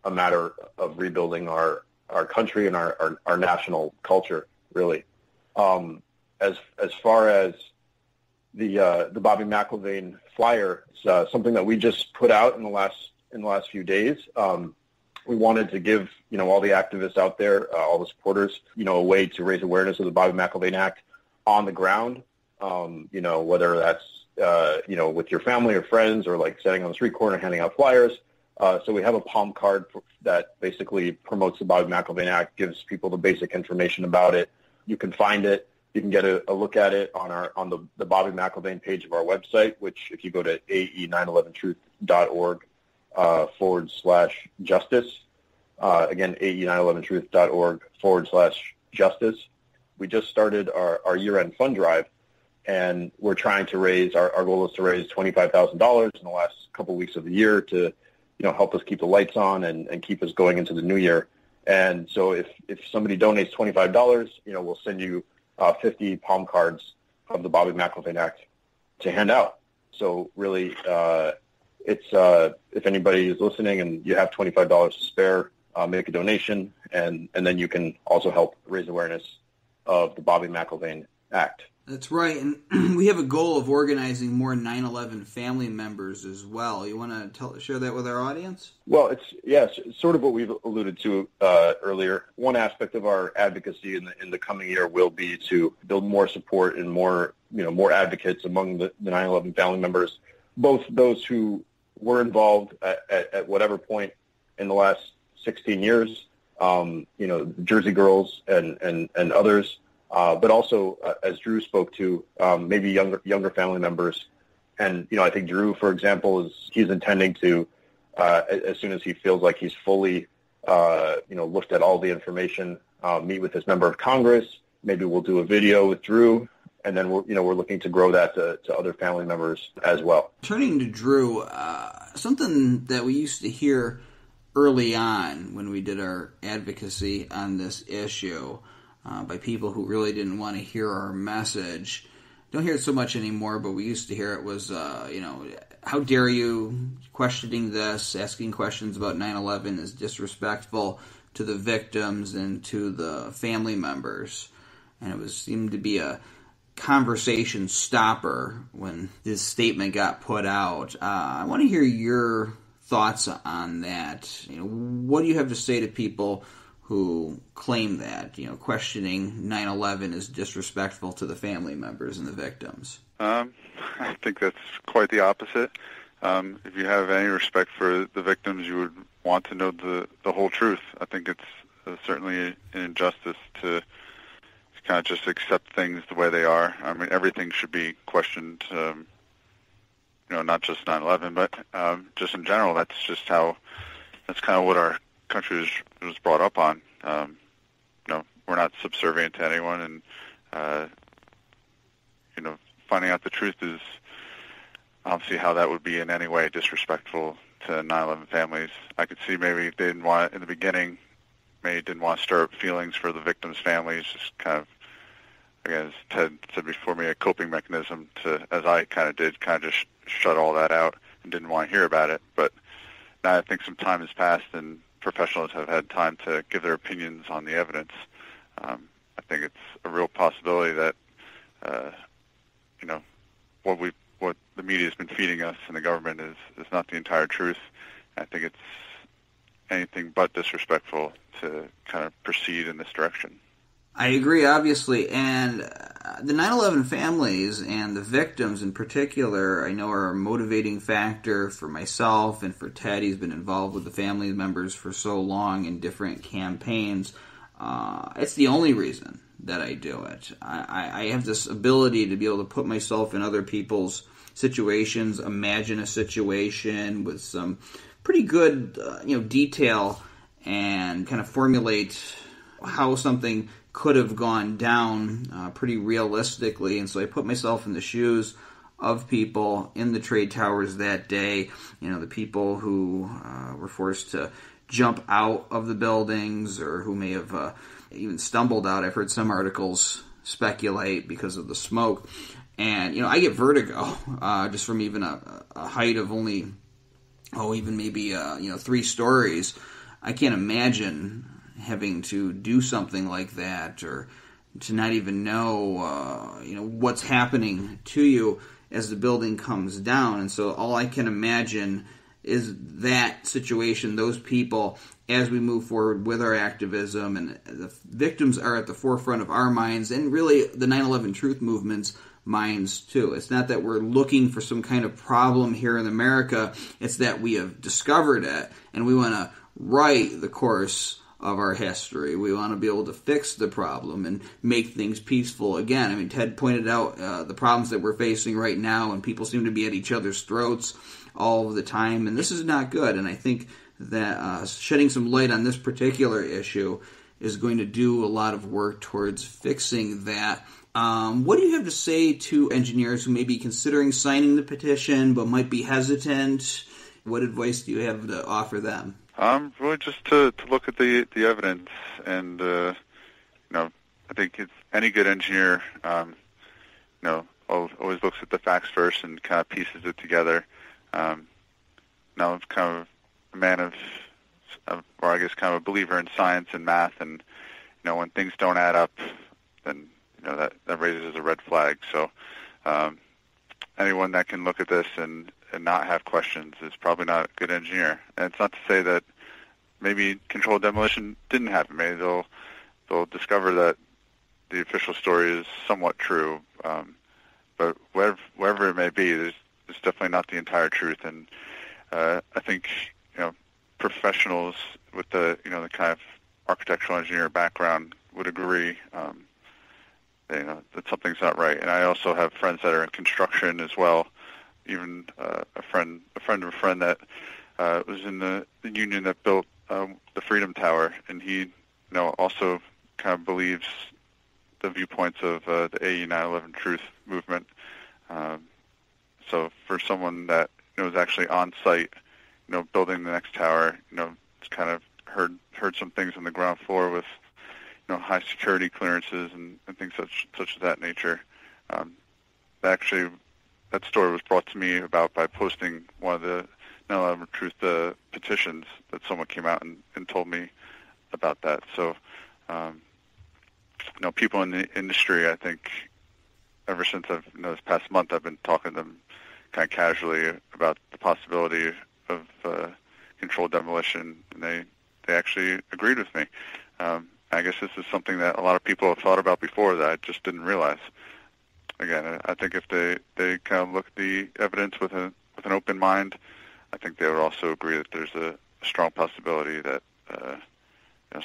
a matter of rebuilding our country and our national culture, really. As far as the Bobby McIlvaine flyer, it's something that we just put out in the last few days. We wanted to give, all the activists out there, all the supporters, a way to raise awareness of the Bobby McIlvaine Act on the ground, whether that's, with your family or friends or sitting on the street corner handing out flyers. So we have a palm card that basically promotes the Bobby McIlvaine Act, gives people the basic information about it. You can find it. You can get a look at it on the Bobby McIlvaine page of our website, which if you go to ae911truth.org /justice, again, ae911truth.org /justice. We just started our year-end fund drive, and we're trying to raise, our goal is to raise $25,000 in the last couple weeks of the year to, help us keep the lights on and keep us going into the new year. And so if somebody donates $25, we'll send you 50 palm cards of the Bobby McIlvaine Act to hand out. So really, it's if anybody is listening and you have $25 to spare, make a donation, and then you can also help raise awareness of the Bobby McIlvaine Act. That's right, and we have a goal of organizing more 9/11 family members as well. You want to share that with our audience? Well, it's sort of what we've alluded to earlier. One aspect of our advocacy in the coming year will be to build more support and more advocates among the 9/11 family members, both those who were involved at whatever point in the last 16 years, Jersey Girls and others. But also, as Drew spoke to, maybe younger family members. And, I think Drew, for example, he's intending to, as soon as he feels like he's fully, looked at all the information, meet with his member of Congress. Maybe we'll do a video with Drew. And then we're looking to grow that to other family members as well. Turning to Drew, something that we used to hear early on when we did our advocacy on this issue, by people who really didn't want to hear our message. Don't hear it so much anymore, but we used to hear it was, how dare you questioning this, asking questions about 9/11 is disrespectful to the victims and to the family members. And it seemed to be a conversation stopper when this statement got put out. I want to hear your thoughts on that. What do you have to say to people who claim that, questioning 9/11 is disrespectful to the family members and the victims? I think that's quite the opposite. If you have any respect for the victims, you would want to know the whole truth. I think it's certainly an injustice to kind of just accept things the way they are. I mean, everything should be questioned not just 9/11, but just in general. That's kind of what our country was brought up on. We're not subservient to anyone, and finding out the truth is, I don't see how that would be in any way disrespectful to 9/11 families. I could see maybe they didn't want, in the beginning, maybe didn't want to stir up feelings for the victims' families, just kind of, again, as Ted said before me, a coping mechanism to, as I kind of did, kind of just shut all that out and didn't want to hear about it. But now I think some time has passed and professionals have had time to give their opinions on the evidence. I think it's a real possibility that, what the media has been feeding us and the government is not the entire truth. I think it's anything but disrespectful to kind of proceed in this direction. I agree, obviously, and the 9/11 families and the victims in particular, I know, are a motivating factor for myself and for Ted. He's been involved with the family members for so long in different campaigns. It's the only reason that I do it. I have this ability to be able to put myself in other people's situations, imagine a situation with some pretty good, detail, and kind of formulate how something could have gone down pretty realistically. And so I put myself in the shoes of people in the trade towers that day, the people who were forced to jump out of the buildings or who may have even stumbled out. I've heard some articles speculate because of the smoke. And, I get vertigo just from even a height of only, even maybe, 3 stories. I can't imagine having to do something like that, or to not even know, what's happening to you as the building comes down. And so all I can imagine is that situation, those people, as we move forward with our activism, and the victims are at the forefront of our minds, and really the 9/11 Truth Movement's minds too. It's not that we're looking for some kind of problem here in America, it's that we have discovered it, and we want to right the course of our history. We want to be able to fix the problem and make things peaceful again. I mean, Ted pointed out the problems that we're facing right now, and people seem to be at each other's throats all of the time, and this is not good. And I think that shedding some light on this particular issue is going to do a lot of work towards fixing that. What do you have to say to engineers who may be considering signing the petition but might be hesitant? What advice do you have to offer them? Really just to look at the evidence, and I think it's any good engineer, always looks at the facts first and kind of pieces it together. Now I'm kind of a man of, or I guess kind of a believer in science and math, and when things don't add up, then that raises a red flag. So anyone that can look at this and not have questions is probably not a good engineer. And it's not to say that maybe controlled demolition didn't happen. Maybe they'll discover that the official story is somewhat true. But wherever it may be, it's definitely not the entire truth. And I think professionals with the the kind of architectural engineer background would agree that something's not right. And I also have friends that are in construction as well. Even a friend of a friend that was in the union that built the Freedom Tower, and he also kind of believes the viewpoints of the AE 9/11 Truth Movement. So for someone that was actually on site, building the next tower, it's kind of heard some things on the ground floor with high security clearances and things such as that nature. Actually, that story was brought to me about by posting one of the 9/11 Truth petitions that someone came out and told me about that. So, people in the industry, I think, ever since this past month, I've been talking to them kind of casually about the possibility of controlled demolition, and they actually agreed with me. I guess this is something that a lot of people have thought about before that I just didn't realize. Again, I think if they kind of look at the evidence with an open mind, I think they would also agree that there's a strong possibility that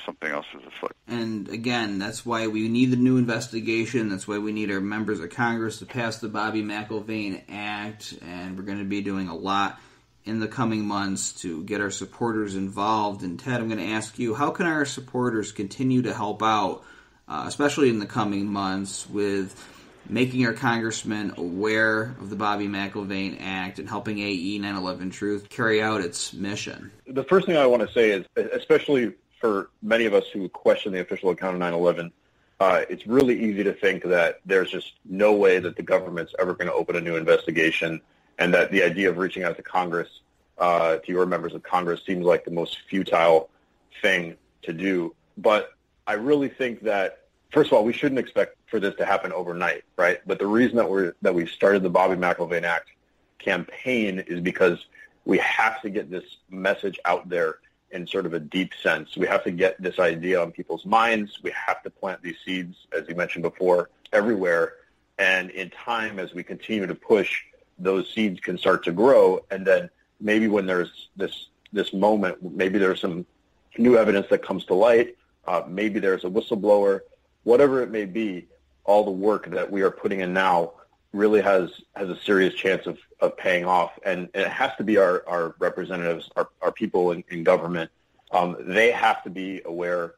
something else is afoot. And again, that's why we need the new investigation. That's why we need our members of Congress to pass the Bobby McIlvaine Act, and we're going to be doing a lot in the coming months to get our supporters involved. And Ted, I'm going to ask you, how can our supporters continue to help out, especially in the coming months, with making our congressmen aware of the Bobby McIlvaine Act and helping AE 9/11 Truth carry out its mission? The first thing I want to say is, especially for many of us who question the official account of 9/11, it's really easy to think that there's just no way that the government's ever going to open a new investigation, and that the idea of reaching out to Congress, to your members of Congress, seems like the most futile thing to do. But I really think that, first of all, we shouldn't expect for this to happen overnight, right? But the reason that we started the Bobby McIlvaine Act campaign is because we have to get this message out there in sort of a deep sense. We have to get this idea on people's minds. We have to plant these seeds, as you mentioned before, everywhere. And in time, as we continue to push, those seeds can start to grow. And then maybe when there's this moment, maybe there's some new evidence that comes to light. Maybe there's a whistleblower. Whatever it may be, all the work that we are putting in now really has a serious chance of paying off. And it has to be our representatives, our people in government. They have to be aware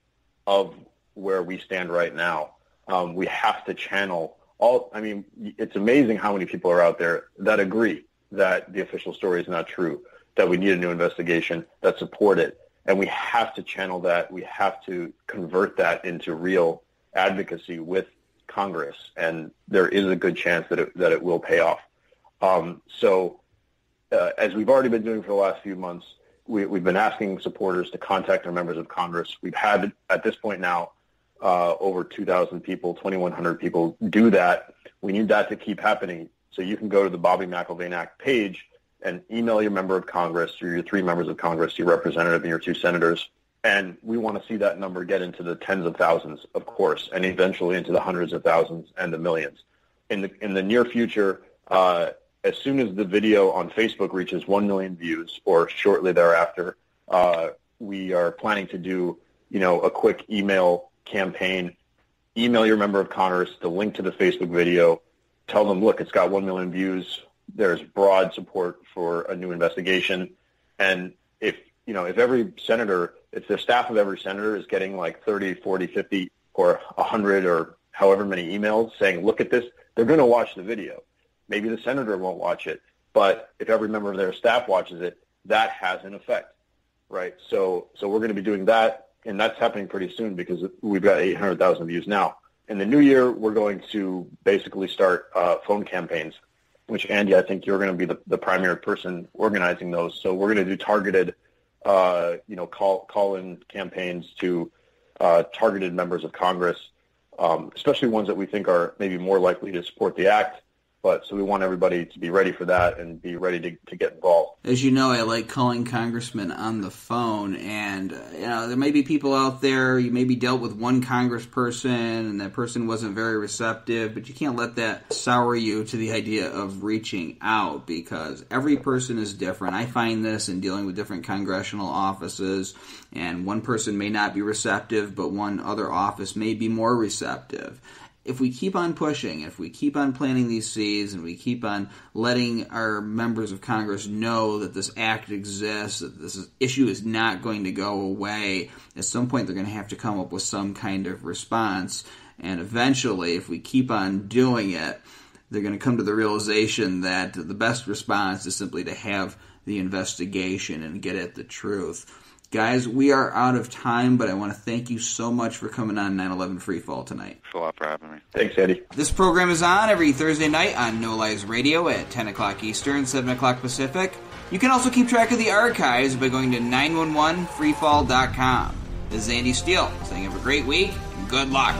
of where we stand right now. We have to channel it's amazing how many people are out there that agree that the official story is not true, that we need a new investigation, that support it. And we have to channel that. We have to convert that into real advocacy with Congress, and there is a good chance that it will pay off. As we've already been doing for the last few months, we've been asking supporters to contact our members of Congress. We've had, at this point now, over 2,000 people, 2,100 people do that. We need that to keep happening. So you can go to the Bobby McIlvaine Act page and email your member of Congress, or your 3 members of Congress, your representative, and your 2 senators. And we want to see that number get into the tens of thousands, of course, and eventually into the hundreds of thousands and the millions. In the near future, as soon as the video on Facebook reaches 1 million views, or shortly thereafter, we are planning to do, a quick email campaign. Email your member of Congress the link to the Facebook video. Tell them, look, it's got 1 million views. There's broad support for a new investigation. And if every senator, if the staff of every senator is getting like 30, 40, 50, or 100, or however many emails saying, look at this, they're going to watch the video. Maybe the senator won't watch it, but if every member of their staff watches it, that has an effect, right? So we're going to be doing that, and that's happening pretty soon because we've got 800,000 views now. In the new year, we're going to basically start phone campaigns, which, Andy, I think you're going to be the primary person organizing those. So we're going to do targeted call-in campaigns to targeted members of Congress, especially ones that we think are maybe more likely to support the act. So we want everybody to be ready for that and be ready to get involved. As you know, I like calling congressmen on the phone, and there may be people out there, you maybe dealt with one congressperson and that person wasn't very receptive, but you can't let that sour you to the idea of reaching out, because every person is different. I find this in dealing with different congressional offices, and one person may not be receptive, but one other office may be more receptive. If we keep on pushing, if we keep on planting these seeds, and we keep on letting our members of Congress know that this act exists, that this issue is not going to go away, at some point they're going to have to come up with some kind of response. And eventually, if we keep on doing it, they're going to come to the realization that the best response is simply to have the investigation and get at the truth. Guys, we are out of time, but I want to thank you so much for coming on 9/11 Freefall tonight. Thanks a lot for having me. Thanks, Eddie. This program is on every Thursday night on No Lies Radio at 10 o'clock Eastern, 7 o'clock Pacific. You can also keep track of the archives by going to 911freefall.com. This is Andy Steele saying have a great week and good luck.